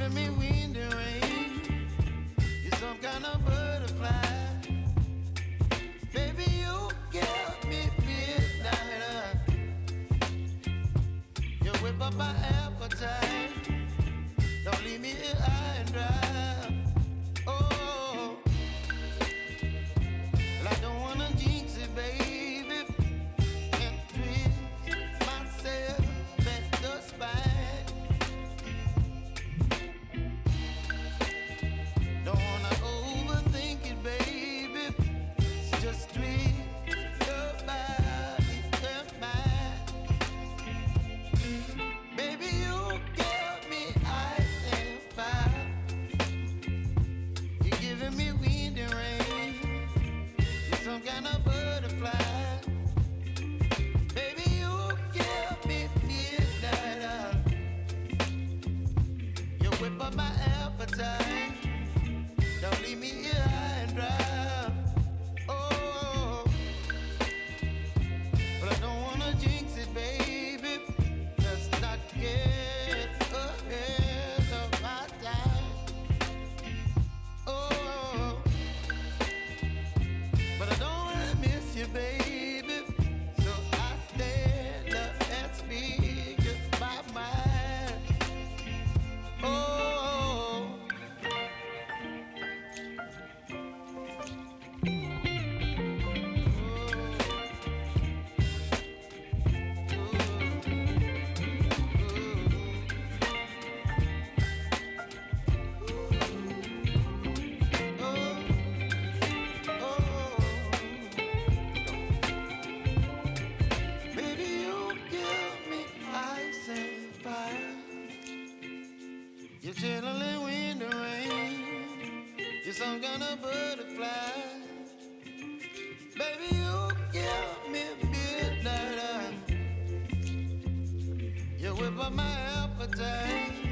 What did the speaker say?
giving me wind and rain. You're some kind of butterfly. Baby, you give me midnight. You whip up my appetite. Don't leave me here high and dry. Oh, well, I don't wanna jinx it, baby, and twist myself at the spine. Don't wanna overthink it, baby. It's just twist your body and mine. Baby, you give me ice and fire. You're giving me wind and rain. You're some kind of butterfly. Baby, you give me midnight. You whip up my appetite. Don't leave me here high and dry. Oh, but I don't wanna jinx it, baby. Let's not get ahead of my time. Oh, but I don't wanna miss you, baby. So I stand up and speak my mind. Oh. Baby, you give me ice and fire. You're chilling wind and rain. You're some kind of butterfly. Baby, you give me midnight. You whip up my appetite.